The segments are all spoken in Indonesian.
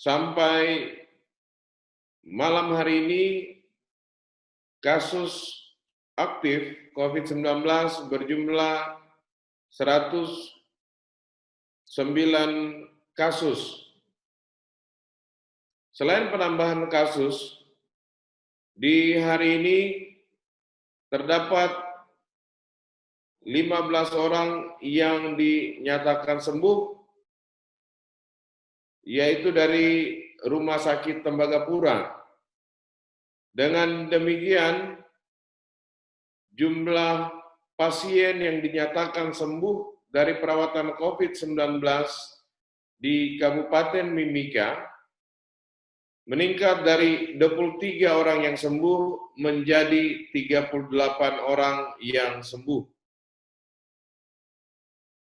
sampai malam hari ini kasus aktif COVID-19 berjumlah 109 kasus. Selain penambahan kasus, di hari ini terdapat 15 orang yang dinyatakan sembuh, yaitu dari Rumah Sakit Tembagapura. Dengan demikian, jumlah pasien yang dinyatakan sembuh dari perawatan COVID-19 di Kabupaten Mimika meningkat dari 23 orang yang sembuh menjadi 38 orang yang sembuh.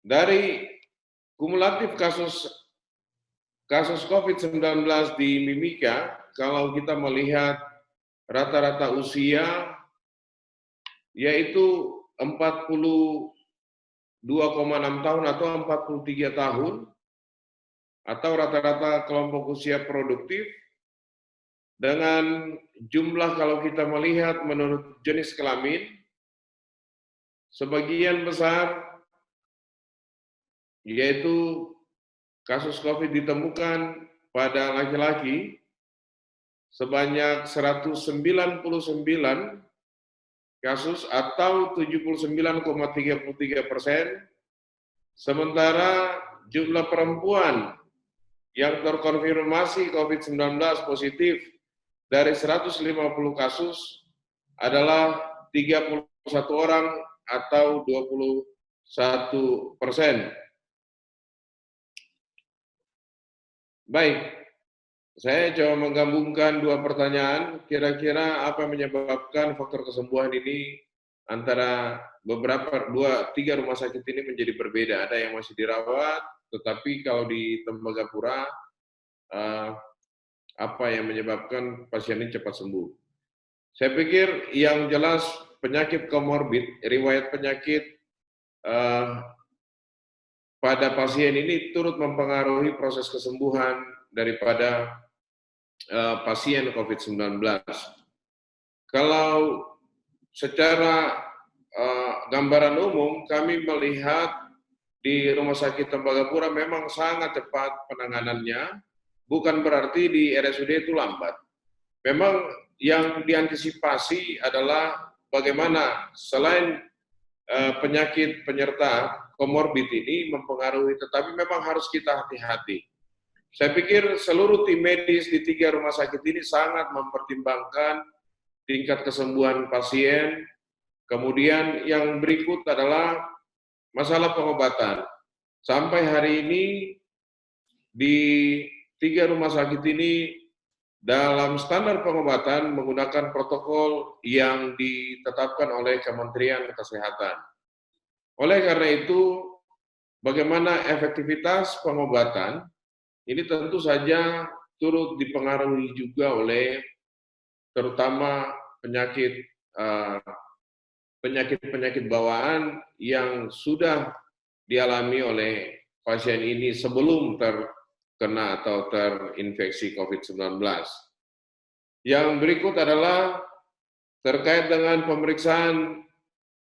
Dari kumulatif kasus COVID-19 di Mimika, kalau kita melihat rata-rata usia yaitu 42,6 tahun atau 43 tahun, atau rata-rata kelompok usia produktif, dengan jumlah kalau kita melihat menurut jenis kelamin, sebagian besar yaitu kasus COVID ditemukan pada laki-laki sebanyak 199 kasus atau 79,33%, sementara jumlah perempuan yang terkonfirmasi COVID-19 positif dari 150 kasus adalah 31 orang atau 21%. Baik, saya coba menggabungkan dua pertanyaan. Kira-kira apa yang menyebabkan faktor kesembuhan ini antara tiga rumah sakit ini menjadi berbeda? Ada yang masih dirawat, tetapi kalau di Tembagapura, apa yang menyebabkan pasien ini cepat sembuh? Saya pikir yang jelas penyakit komorbid, riwayat penyakit pada pasien ini turut mempengaruhi proses kesembuhan daripada pasien COVID-19. Kalau secara gambaran umum, kami melihat di Rumah Sakit Tembagapura memang sangat cepat penanganannya, bukan berarti di RSUD itu lambat. Memang yang diantisipasi adalah bagaimana selain penyakit penyerta komorbid ini mempengaruhi, tetapi memang harus kita hati-hati. Saya pikir seluruh tim medis di tiga rumah sakit ini sangat mempertimbangkan tingkat kesembuhan pasien. Kemudian yang berikut adalah masalah pengobatan. Sampai hari ini di tiga rumah sakit ini dalam standar pengobatan menggunakan protokol yang ditetapkan oleh Kementerian Kesehatan. Oleh karena itu, bagaimana efektivitas pengobatan ini tentu saja turut dipengaruhi juga oleh terutama penyakit bawaan yang sudah dialami oleh pasien ini sebelum terkena atau terinfeksi COVID-19. Yang berikut adalah terkait dengan pemeriksaan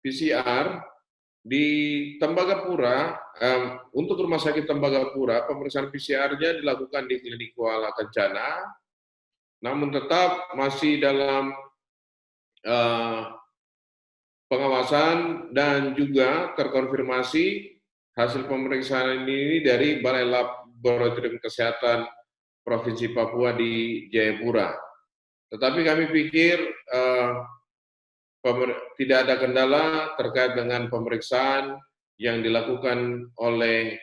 PCR di Tembagapura. Untuk Rumah Sakit Tembagapura, pemeriksaan PCR-nya dilakukan di Klinik Kuala Kencana, namun tetap masih dalam pengawasan dan juga terkonfirmasi hasil pemeriksaan ini dari Balai Laboratorium Kesehatan Provinsi Papua di Jayapura. Tetapi kami pikir tidak ada kendala terkait dengan pemeriksaan yang dilakukan oleh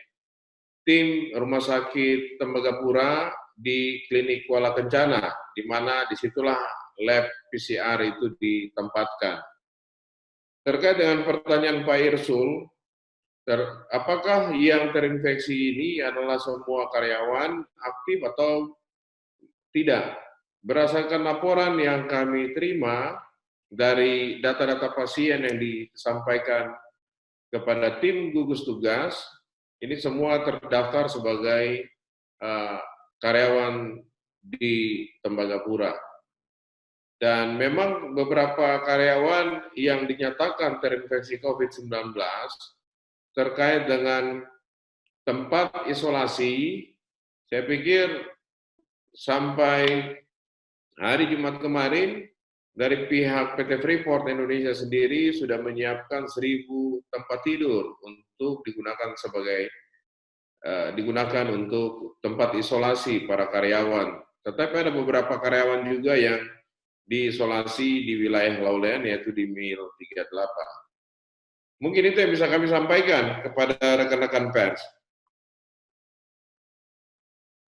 tim Rumah Sakit Tembagapura di Klinik Kuala Kencana, di mana disitulah lab PCR itu ditempatkan. Terkait dengan pertanyaan Pak Irsul, apakah yang terinfeksi ini adalah semua karyawan aktif atau tidak? Berdasarkan laporan yang kami terima dari data-data pasien yang disampaikan kepada tim gugus tugas, ini semua terdaftar sebagai karyawan di Tembagapura. Dan memang beberapa karyawan yang dinyatakan terinfeksi COVID-19 terkait dengan tempat isolasi, saya pikir sampai hari Jumat kemarin, dari pihak PT Freeport Indonesia sendiri sudah menyiapkan 1.000 tempat tidur untuk digunakan untuk tempat isolasi para karyawan. Tetapi ada beberapa karyawan juga yang diisolasi di wilayah Laulean, yaitu di Mil 38. Mungkin itu yang bisa kami sampaikan kepada rekan-rekan pers.